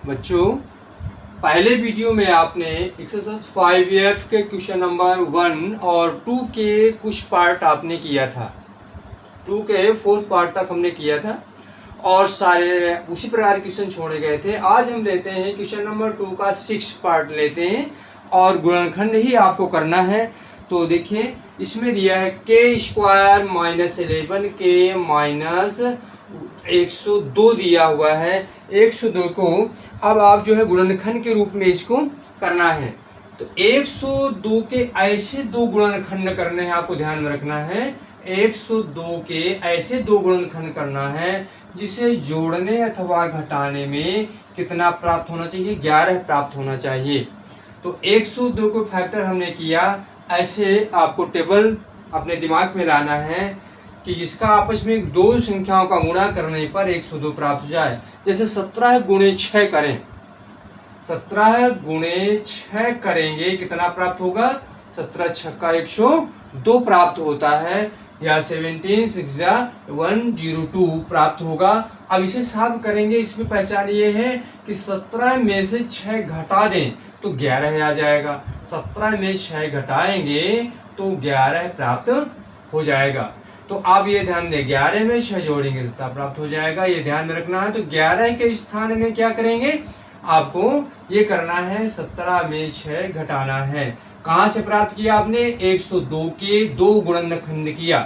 बच्चों, पहले वीडियो में आपने एक्सरसाइज 5F के क्वेश्चन नंबर 1 और 2 के कुछ पार्ट आपने किया था। 2 के 4th पार्ट तक हमने किया था और सारे उसी प्रकार क्वेश्चन छोड़े गए थे। आज हम लेते हैं क्वेश्चन नंबर 2 का 6 पार्ट लेते हैं और गुणनखंड ही आपको करना है। तो देखिए, इसमें दिया है k² माइनस 11 के माइनस 102 दिया हुआ है। 102 को अब आप जो है गुणनखंड के रूप में इसको करना है। तो 102 के ऐसे दो गुणनखंड करने हैं, आपको ध्यान में रखना है। 102 के ऐसे दो गुणनखंड करना है जिसे जोड़ने अथवा घटाने में कितना प्राप्त होना चाहिए? 11 प्राप्त होना चाहिए। तो 102 को फैक्टर हमने किया। ऐसे आपको टेबल अपने दिमाग में लाना है कि जिसका आपस में दो संख्याओं का गुणा करने पर 102 प्राप्त हो जाए। जैसे 17 गुणे 6 करें, 17 गुणे 6 करेंगे, कितना प्राप्त होगा? 17 छक्का 102 प्राप्त होता है, या 17 6 102 प्राप्त होगा। अब इसे साफ करेंगे। इसमें पहचान ये है कि 17 में से 6 घटा दें तो 11 आ जाएगा। 17 में 6 घटाएंगे तो 11 प्राप्त हो जाएगा। तो आप ये ध्यान दें, 11 में 6 जोड़ेंगे 17 प्राप्त हो जाएगा, ये ध्यान में रखना है। तो 11 के स्थान में क्या करेंगे? आपको ये करना है, 17 में 6 घटाना है। कहां से प्राप्त किया आपने? 102 के दो गुणनखंड किया।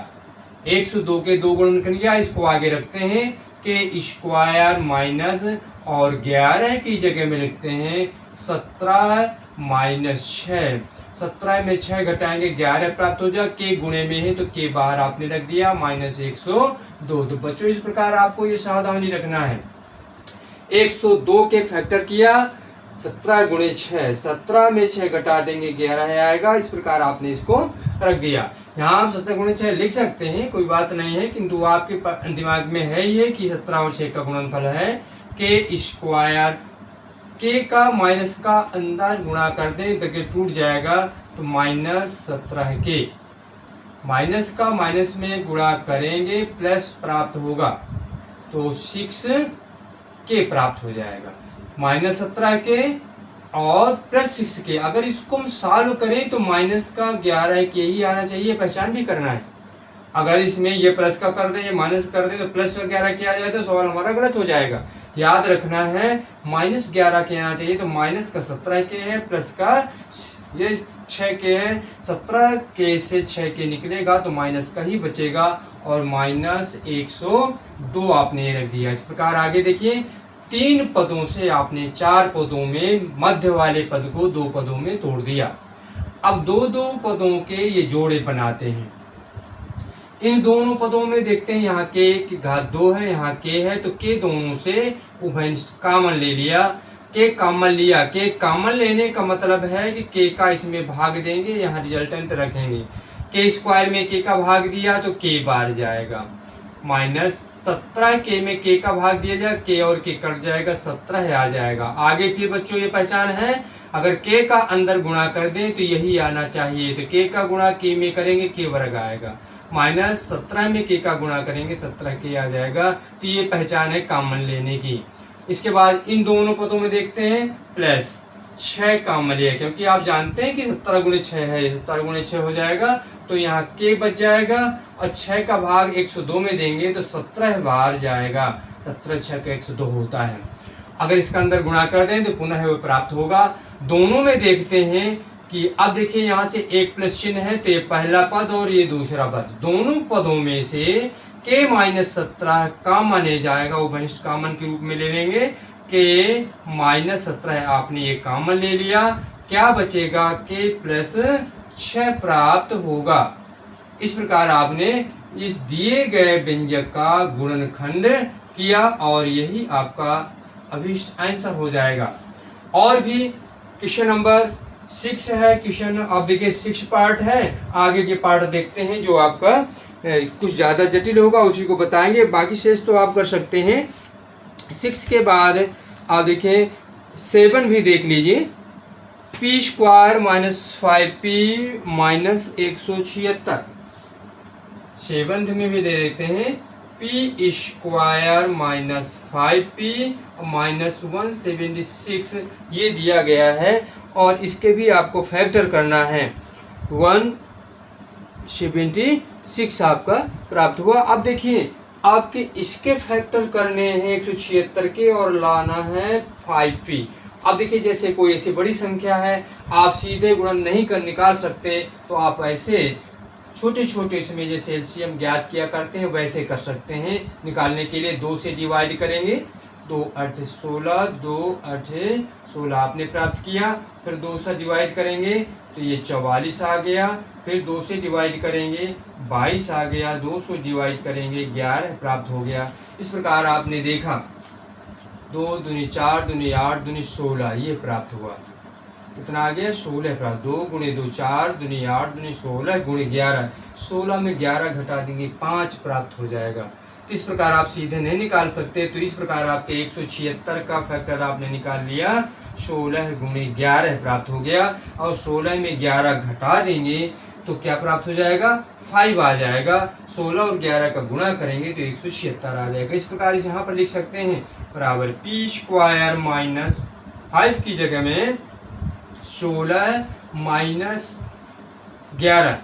102 के दो गुणनखंड किया। इसको आगे रखते हैं k² माइनस और 11 की जगह में लिखते हैं 17 माइनस 6। 17 में 6 घटाएंगे 11 प्राप्त हो जाए। के गुणे में है तो के बाहर आपने रख दिया, माइनस 102। तो बच्चों, इस प्रकार आपको ये सावधानी रखना है। 102 के फैक्टर किया, 17 गुणे 6, 17 में 6 घटा देंगे 11 आएगा। इस प्रकार आपने इसको रख दिया। यहाँ आप 17 गुणे 6 लिख सकते हैं, कोई बात नहीं है, किंतु आपके दिमाग में है ये कि 17 और 6 का गुणनफल है k²। के का माइनस का अंदाज गुणा कर दें, ब्रैकेट टूट जाएगा, तो माइनस 17 के माइनस का माइनस में गुणा करेंगे, प्लस प्राप्त होगा तो 6 के प्राप्त हो जाएगा। माइनस 17 के और प्लस 6 के। अगर इसको हम सॉल्व करें तो माइनस का 11 के ही आना चाहिए, पहचान भी करना है। अगर इसमें ये प्लस का कर दें, ये माइनस कर दें तो प्लस का 11 के आ जाए तो सवाल हमारा गलत हो जाएगा। याद रखना है, माइनस 11 के आना चाहिए। तो माइनस का 17 के है, प्लस का ये 6 के है। 17 के से 6 के निकलेगा तो माइनस का ही बचेगा और माइनस 102 आपने रख दिया। इस प्रकार आगे देखिए, 3 पदों से आपने 4 पदों में मध्य वाले पद को 2 पदों में तोड़ दिया। अब 2-2 पदों के ये जोड़े बनाते हैं। इन दोनों पदों में देखते हैं, यहाँ के की घात 2 है, यहाँ के है, तो के दोनों से उभयनिष्ठ कॉमन ले लिया। के कॉमन लिया। के कॉमन लेने का मतलब है कि के का इसमें भाग देंगे, यहाँ रिजल्टेंट रखेंगे। k² में के का भाग दिया तो के बार जाएगा, माइनस 17 के में के का भाग दिया जाए, के और के कट जाएगा, 17 आ जाएगा। आगे फिर बच्चों ये पहचान है, अगर के का अंदर गुणा कर दें तो यही आना चाहिए। तो के का गुणा के में करेंगे, के वर्ग आएगा, माइनस 17 में के का गुणा करेंगे 17 के आ जाएगा। तो ये पहचान है कॉमन लेने की। इसके बाद इन दोनों पदों में देखते हैं, प्लस 6 कॉमन लिया, क्योंकि आप जानते हैं कि 17 गुणे 6 है, 17 गुणे 6 हो जाएगा। तो यहाँ के बच जाएगा और 6 का भाग 102 में देंगे तो 17 बार जाएगा। 17 6 का 102 होता है। अगर इसका अंदर गुणा कर दें तो पुनः वो प्राप्त होगा। दोनों में देखते हैं कि अब देखिए, यहाँ से एक प्लस चिन्ह है तो ये पहला पद और ये दूसरा पद, दोनों पदों में से के माइनस 17 कॉमन ले जाएगा, उभयनिष्ठ कॉमन के रूप में ले लेंगे। के माइनस 17 आपने ये कॉमन ले लिया, क्या बचेगा? के प्लस 6 प्राप्त होगा। इस प्रकार आपने इस दिए गए व्यंजक का गुणनखंड किया और यही आपका अभिष्ट आंसर हो जाएगा। और भी क्वेश्चन नंबर 6 है। क्वेश्चन अब देखिए 6 पार्ट है, आगे के पार्ट देखते हैं जो आपका कुछ ज़्यादा जटिल होगा, उसी को बताएंगे। बाकी शेष तो आप कर सकते हैं। 6 के बाद आप देखिए 7 भी देख लीजिए। p² minus 5p minus 176। 7th में भी दे देते हैं P square minus 5p minus 176 ये दिया गया है और इसके भी आपको फैक्टर करना है। 176 आपका प्राप्त हुआ। अब देखिए आपके इसके फैक्टर करने हैं 176 के और लाना है 5p। अब देखिए जैसे कोई ऐसी बड़ी संख्या है आप सीधे गुणन नहीं कर निकाल सकते, तो आप ऐसे छोटे छोटे इसमें जैसे एलसीएम ज्ञात किया करते हैं वैसे कर सकते हैं। निकालने के लिए 2 से डिवाइड करेंगे, 2 8 16, 2 8 16 आपने प्राप्त किया। फिर 2 से डिवाइड करेंगे तो ये 44 आ गया। फिर 2 से डिवाइड करेंगे 22 आ गया। 2 से डिवाइड करेंगे 11 प्राप्त हो गया। इस प्रकार आपने देखा 2 दूनी 4 दूनी 8 दूनी 16 ये प्राप्त हुआ। कितना आ गया 16 प्राप्त। 2 गुणे 2 4 दूनी 8 दूनी 16 गुणे 11, 16 में 11 घटा देंगे 5 प्राप्त हो जाएगा। तो इस प्रकार आप सीधे नहीं निकाल सकते, तो इस प्रकार आपके 176 का फैक्टर आपने निकाल लिया, 16 गुणे 11 प्राप्त हो गया। और 16 में 11 घटा देंगे तो क्या प्राप्त हो जाएगा 5 आ जाएगा। 16 और 11 का गुणा करेंगे तो 176 आ जाएगा। इस प्रकार इसे यहाँ पर लिख सकते हैं बराबर पी स्क्वायर माइनस 5 की जगह में 16 माइनस 11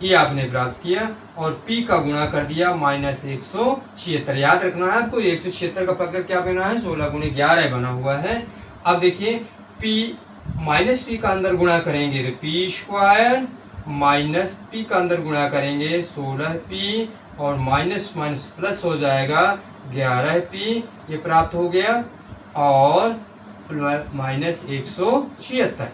ये आपने प्राप्त किया और p का गुणा कर दिया माइनस 176। याद रखना है आपको 176 का फैक्टर क्या बना है 16 गुणे 11 बना हुआ है। अब देखिए p माइनस p का अंदर गुणा करेंगे तो p स्क्वायर माइनस p का अंदर गुणा करेंगे 16p और माइनस माइनस प्लस हो जाएगा 11p ये प्राप्त हो गया और माइनस 176।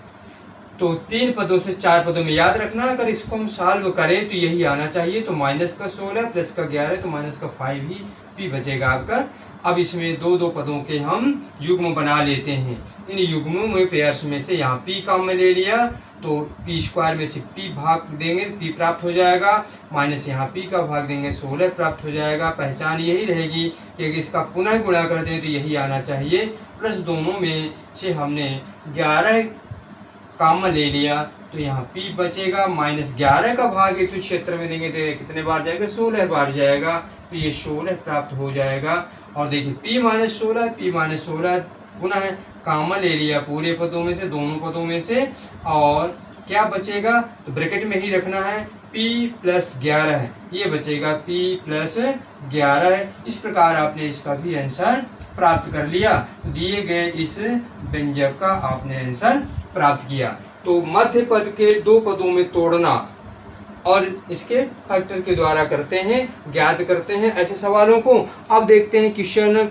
तो 3 पदों से 4 पदों में याद रखना, अगर इसको हम सॉल्व करें तो यही आना चाहिए। तो माइनस का 16 प्लस का 11 तो माइनस का 5 ही p बचेगा आपका। अब इसमें दो पदों के हम युग्म बना लेते हैं। इन युग्मों में पेयर्स में से यहाँ p काम में ले लिया तो p स्क्वायर में से p भाग देंगे p प्राप्त हो जाएगा, माइनस यहाँ p का भाग देंगे 16 प्राप्त हो जाएगा। पहचान यही रहेगी कि इसका पुनः गुणा कर दें तो यही आना चाहिए। प्लस दोनों में से हमने 11 कॉमन ले लिया तो यहाँ p बचेगा, माइनस 11 का भाग 176 में देंगे तो कितने बार जाएगा 16 बार जाएगा। तो ये 16 प्राप्त हो जाएगा। और देखिए p माइनस 16 पुनः कॉमन ले लिया पूरे पदों में से, दोनों पदों में से, और क्या बचेगा तो ब्रैकेट में ही रखना है p प्लस 11 है, ये बचेगा p प्लस 11 है। इस प्रकार आपने इसका भी आंसर प्राप्त कर लिया। दिए गए इस व्यंजक का आपने आंसर प्राप्त किया। तो मध्य पद के 2 पदों में तोड़ना और इसके फैक्टर के द्वारा करते हैं, ज्ञात करते हैं ऐसे सवालों को। अब देखते हैं क्वेश्चन,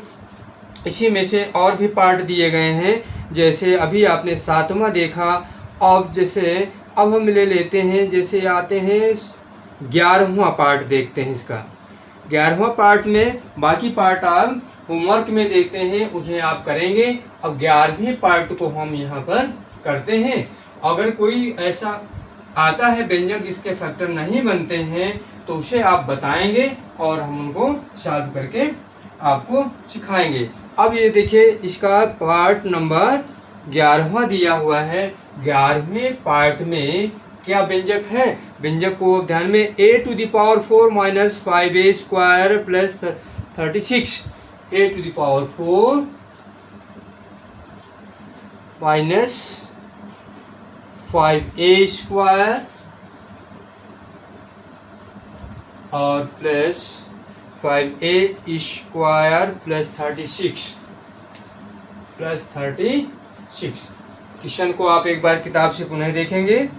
इसी में से और भी पार्ट दिए गए हैं। जैसे अभी आपने 7वां देखा, अब जैसे अब हम ले लेते हैं, जैसे आते हैं 11वां पार्ट देखते हैं। इसका 11वां पार्ट में बाकी पार्ट आप होमवर्क में देते हैं, उन्हें आप करेंगे। अब 11वें पार्ट को हम यहाँ पर करते हैं। अगर कोई ऐसा आता है व्यंजक जिसके फैक्टर नहीं बनते हैं तो उसे आप बताएंगे और हम उनको सॉल्व करके आपको सिखाएंगे। अब ये देखिए इसका पार्ट नंबर 11वां दिया हुआ है। 11वें पार्ट में क्या व्यंजक है, व्यंजक को ध्यान में a to the power 4 minus 5a square plus 36, a to the power 4 minus 5a square और plus 5a square plus 36। Question को आप एक बार किताब से पुनः देखेंगे।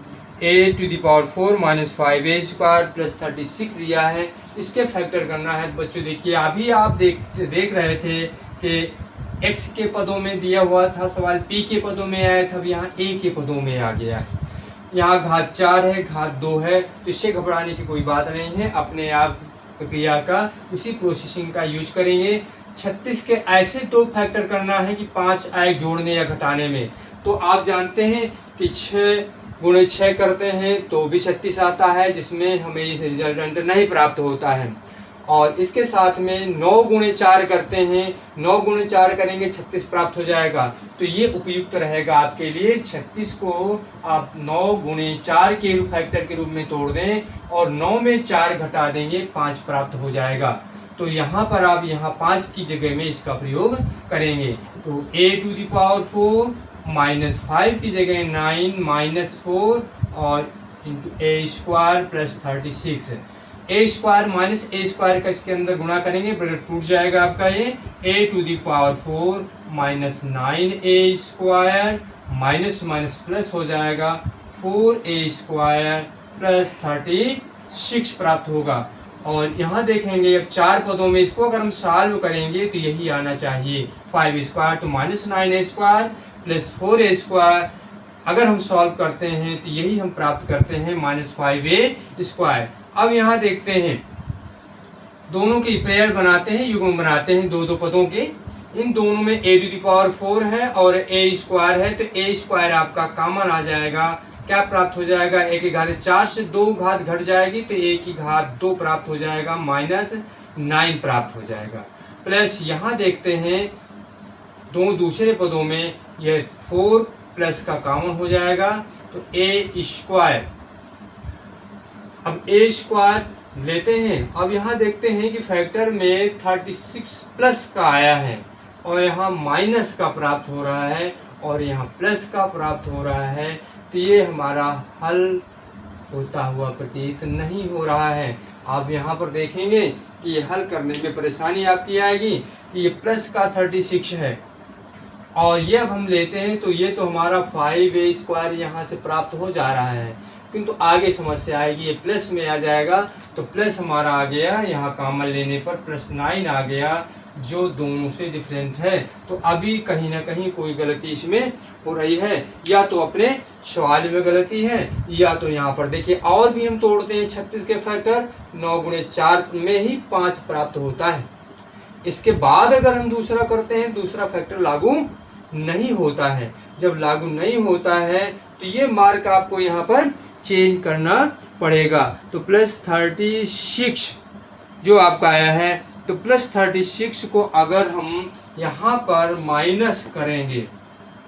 a to the power 4 minus 5a square plus 36 दिया है, इसके फैक्टर करना है। बच्चों देखिए अभी आप देख रहे थे कि x के पदों में दिया हुआ था सवाल, p के पदों में आया था, अब यहाँ a के पदों में आ गया है। यहाँ घात 4 है, घात 2 है, तो इससे घबराने की कोई बात नहीं है। अपने आप प्रक्रिया का उसी प्रोसेसिंग का यूज करेंगे। 36 के ऐसे 2 फैक्टर करना है कि 5 आए जोड़ने या घटाने में। तो आप जानते हैं कि 6 गुणे 6 करते हैं तो भी 36 आता है, जिसमें हमें इस रिजल्टेंट नहीं प्राप्त होता है। और इसके साथ में 9 गुणे 4 करते हैं, 9 गुणे 4 करेंगे 36 प्राप्त हो जाएगा। तो ये उपयुक्त रहेगा आपके लिए। 36 को आप 9 गुणे 4 के फैक्टर के रूप में तोड़ दें और 9 में 4 घटा देंगे 5 प्राप्त हो जाएगा। तो यहाँ पर आप यहाँ 5 की जगह में इसका प्रयोग करेंगे। तो a⁴ -5 की जगह 9 -4 और into a² + 36। a² minus a² का इसके अंदर गुणा करेंगे, ब्रैकेट टूट जाएगा आपका ये। a⁴ -9a² minus minus plus हो जाएगा 4a² + 36 प्राप्त होगा। और यहाँ देखेंगे अब 4 पदों में इसको अगर हम सॉल्व करेंगे तो यही आना चाहिए 5² तो -9a² + 4a²। अगर हम सॉल्व करते हैं तो यही हम प्राप्त करते हैं -5a²। अब यहाँ देखते हैं दोनों के पेयर बनाते हैं, युग्म बनाते हैं दो पदों के। इन दोनों में a⁴ है और a² है, तो a² आपका कॉमन आ जाएगा। क्या प्राप्त हो जाएगा? a की घात 4 से 2 घात घट जाएगी तो a की घात 2 प्राप्त हो जाएगा, -9 प्राप्त हो जाएगा। प्लस यहाँ देखते हैं दूसरे पदों में यह 4 प्लस का कॉमन हो जाएगा तो a²। अब a² लेते हैं। अब यहाँ देखते हैं कि फैक्टर में 36 प्लस का आया है और यहाँ माइनस का प्राप्त हो रहा है और यहाँ प्लस का प्राप्त हो रहा है, तो ये हमारा हल होता हुआ प्रतीत नहीं हो रहा है। आप यहाँ पर देखेंगे कि ये हल करने में परेशानी आपकी आएगी कि ये प्लस का 36 है और ये अब हम लेते हैं तो ये तो हमारा 5a² यहाँ से प्राप्त हो जा रहा है, किंतु आगे समस्या आएगी ये प्लस में आ जाएगा। तो प्लस हमारा आ गया, यहाँ कॉमन लेने पर +9 आ गया जो दोनों से डिफरेंट है। तो अभी कहीं ना कहीं कोई गलती इसमें हो रही है, या तो अपने सवाल में गलती है या तो यहाँ पर देखिए और भी हम तोड़ते हैं 36 के फैक्टर 9 × 4 में ही 5 प्राप्त होता है। इसके बाद अगर हम दूसरा करते हैं दूसरा फैक्टर लागू नहीं होता है। जब लागू नहीं होता है तो ये मार्क आपको यहाँ पर चेंज करना पड़ेगा। तो +36 जो आपका आया है, तो +36 को अगर हम यहाँ पर माइनस करेंगे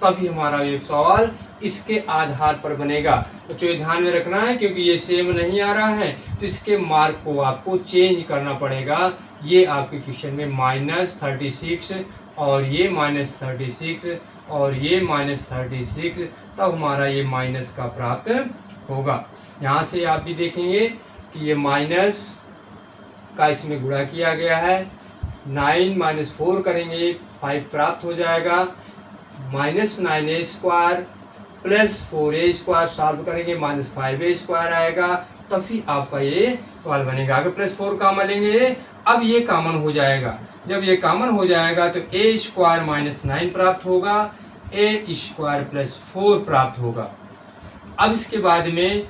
तभी हमारा ये सवाल इसके आधार पर बनेगा। तो जो ध्यान में रखना है क्योंकि ये सेम नहीं आ रहा है तो इसके मार्क को आपको चेंज करना पड़ेगा। ये आपके क्वेश्चन में -36 और ये -36 और ये -36, तब हमारा ये माइनस का प्राप्त होगा। यहाँ से आप भी देखेंगे कि ये माइनस का इसमें गुणा किया गया है, 9 - 4 करेंगे 5 प्राप्त हो जाएगा, -9a² + 4a² सॉल्व करेंगे -5a² आएगा, तभी आपका ये सवाल बनेगा। अगर +4 कॉमन लेंगे अब ये कॉमन हो जाएगा। जब ये कॉमन हो जाएगा तो a² -9 प्राप्त होगा, a² + 4 प्राप्त होगा। अब इसके बाद में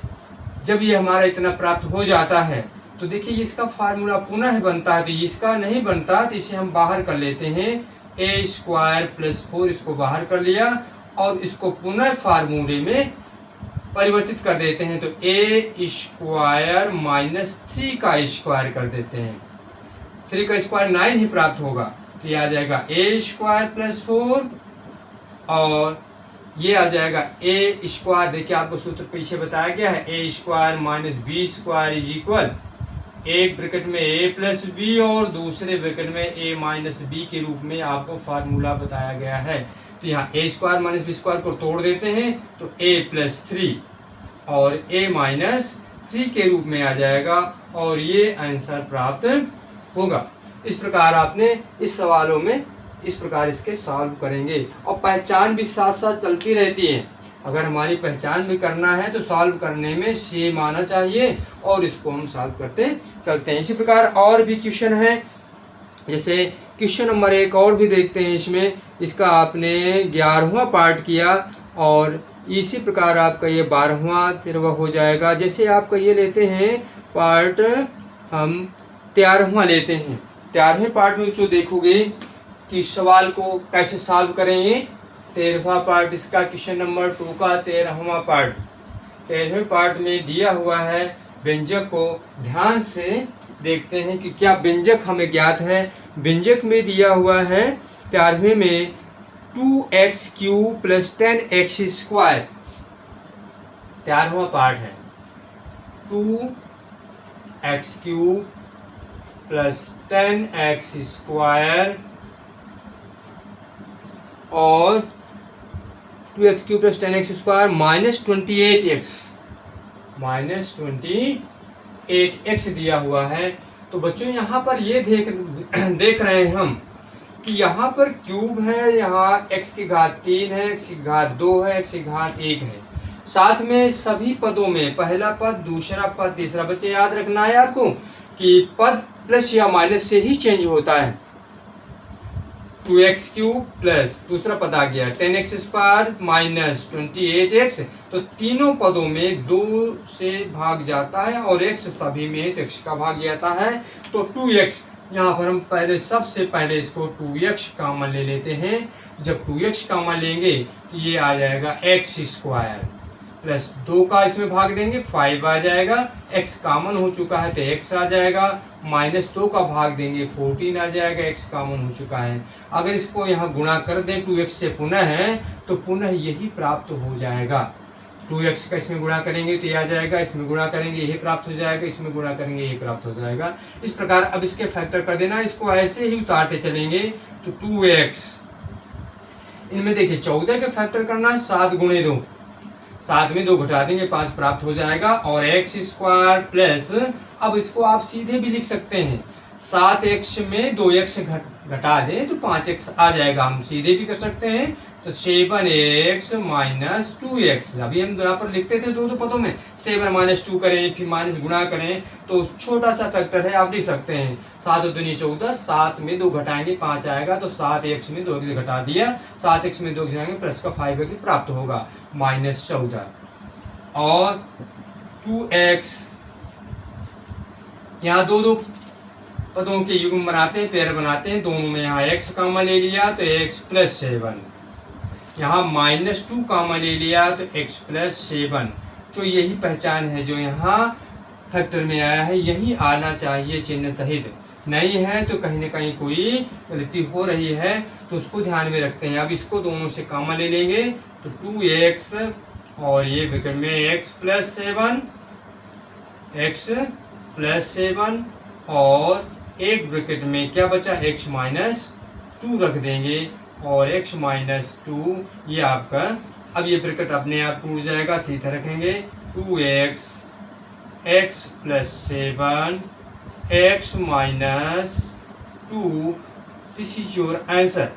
जब ये हमारा इतना प्राप्त हो जाता है तो देखिए इसका फार्मूला पुनः बनता है, तो इसका नहीं बनता तो इसे हम बाहर कर लेते हैं। a² + 4 इसको बाहर कर लिया और इसको पुनः फार्मूले में परिवर्तित कर देते हैं, तो a² - 3 का स्क्वायर कर देते हैं। 3 का स्क्वायर 9 ही प्राप्त होगा, तो ये आ जाएगा a² + 4 और ये आ जाएगा a²। देखिए आपको सूत्र पीछे बताया गया है, a² - b² = एक ब्रैकेट में a + b और दूसरे ब्रैकेट में a - b के रूप में आपको फार्मूला बताया गया है। तो यहाँ a² - b² को तोड़ देते हैं तो a + 3 और a - 3 के रूप में आ जाएगा और ये आंसर प्राप्त होगा। इस प्रकार आपने इस सवालों में इस प्रकार इसके सॉल्व करेंगे और पहचान भी साथ साथ चलती रहती है। अगर हमारी पहचान भी करना है तो सॉल्व करने में सेम आना चाहिए और इसको हम सॉल्व करते चलते हैं। इसी प्रकार और भी क्वेश्चन है, जैसे क्वेश्चन नंबर 1 और भी देखते हैं। इसमें इसका आपने 11वां पार्ट किया और इसी प्रकार आपका ये 12वां 13वां हो जाएगा। जैसे आपका ये लेते हैं पार्ट हम 13वां लेते हैं। 13वें पार्ट में जो देखोगे कि सवाल को कैसे सॉल्व करेंगे, 13वां पार्ट इसका क्वेश्चन नंबर 2 का 13वां पार्ट। 13वें पार्ट में दिया हुआ है व्यंजक को ध्यान से देखते हैं कि क्या व्यंजक हमें ज्ञात है। व्यंजक में दिया हुआ है 13वें में 2x³ + 10x²। 13वां पार्ट है 2x³ प्लस 10x स्क्वायर और 2x cube plus 10x square minus 28x दिया हुआ है। तो बच्चों यहाँ पर ये देख रहे हैं हम कि यहाँ पर क्यूब है, यहाँ x की घात 3 है, x की घात 2 है, x की घात 1 है। साथ में सभी पदों में पहला पद, दूसरा पद, तीसरा। बच्चे याद रखना है आपको कि पद प्लस या माइनस से ही चेंज होता है। 2x क्यूब प्लस दूसरा पद आ गया 10x स्क्वायर माइनस 28x। तो तीनों पदों में 2 से भाग जाता है और x सभी में तो x का भाग जाता है। तो 2x यहाँ पर हम सबसे पहले इसको 2x कॉमन ले लेते हैं। जब 2x कॉमन लेंगे तो ये आ जाएगा x स्क्वायर प्लस 2 का इसमें भाग देंगे 5 आ जाएगा। x कॉमन हो चुका है तो x आ जाएगा, माइनस 2 का भाग देंगे 14 आ जाएगा, x कॉमन हो चुका है। अगर इसको यहाँ गुणा कर दें 2x से पुनः है तो पुनः यही प्राप्त हो जाएगा। 2x का इसमें गुणा करेंगे तो ये आ जाएगा, इसमें गुणा करेंगे यही प्राप्त हो जाएगा, इसमें गुणा करेंगे यही प्राप्त हो जाएगा। इस प्रकार अब इसके फैक्टर कर देना, इसको ऐसे ही उतारते चलेंगे तो 2x इनमें देखिए 14 के फैक्टर करना है 7 गुणे 2, 7 में 2 घटा देंगे 5 प्राप्त हो जाएगा। और x स्क्वायर प्लस, अब इसको आप सीधे भी लिख सकते हैं, 7x में 2x घटा दें तो 5x आ जाएगा। हम सीधे भी कर सकते हैं तो 7x माइनस 2x। अभी हम यहाँ पर लिखते थे दो पदों में 7 माइनस 2 करें फिर माइनस गुणा करें तो छोटा सा फैक्टर है, आप लिख सकते हैं 7 दूनी 14, 7 में 2 घटाएंगे 5 आएगा। तो 7x में 2x घटा दिया, 7x में 2 घटाएंगे प्लस का 5x प्राप्त होगा माइनस 14। और 2x यहाँ दो पदों के युग्म बनाते हैं, पेयर बनाते हैं, दोनों में यहाँ x कॉमन ले लिया तो x प्लस 7, यहाँ माइनस 2 कॉमन ले लिया तो x प्लस 7। तो यही पहचान है जो यहाँ फैक्टर में आया है, यही आना चाहिए चिन्ह सहित। नहीं है तो कहीं ना कहीं कोई गलती हो रही है तो उसको ध्यान में रखते हैं। अब इसको दोनों से कॉमन ले लेंगे तो 2x और ये ब्रैकेट में x प्लस 7 और एक ब्रैकेट में क्या बचा x माइनस 2 रख देंगे और x माइनस 2 ये आपका, अब ये ब्रैकेट अपने आप टूट जाएगा, सीधा रखेंगे 2x x plus 7 x minus 2, this is your answer.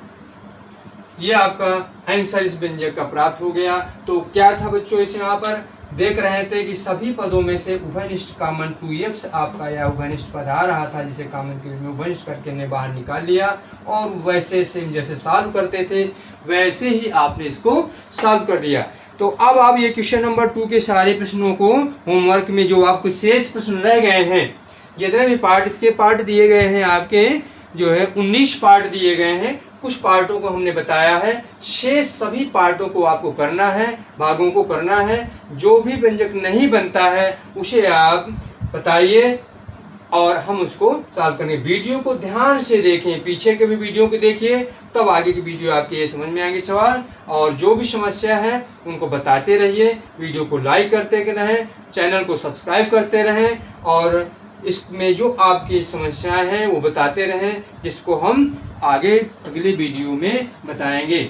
ये आपका आंसर इस व्यंजक का प्राप्त हो गया। तो क्या था बच्चों, इस यहाँ पर देख रहे थे कि सभी पदों में से उभयनिष्ठ कॉमन 2x आपका या उभयनिष्ठ पद आ रहा था, जिसे कॉमन के रूप में उभयनिष्ठ करके हमने बाहर निकाल लिया। और वैसे सेम जैसे सॉल्व करते थे वैसे ही आपने इसको सॉल्व कर दिया। तो अब आप ये क्वेश्चन नंबर 2 के सारे प्रश्नों को होमवर्क में जो आपको शेष प्रश्न रह गए हैं, जितने भी पार्ट इसके पार्ट दिए गए हैं आपके जो है 19 पार्ट दिए गए हैं, कुछ पार्टों को हमने बताया है, शेष सभी पार्टों को आपको करना है, भागों को करना है। जो भी व्यंजक नहीं बनता है उसे आप बताइए और हम उसको सॉल्व करेंगे। वीडियो को ध्यान से देखें, पीछे के भी वीडियो को देखिए, तब आगे की वीडियो आपके ये समझ में आएंगे सवाल। और जो भी समस्या है उनको बताते रहिए, वीडियो को लाइक करते रहें, चैनल को सब्सक्राइब करते रहें और इसमें जो आपकी समस्याएं हैं वो बताते रहें, जिसको हम आगे अगले वीडियो में बताएंगे।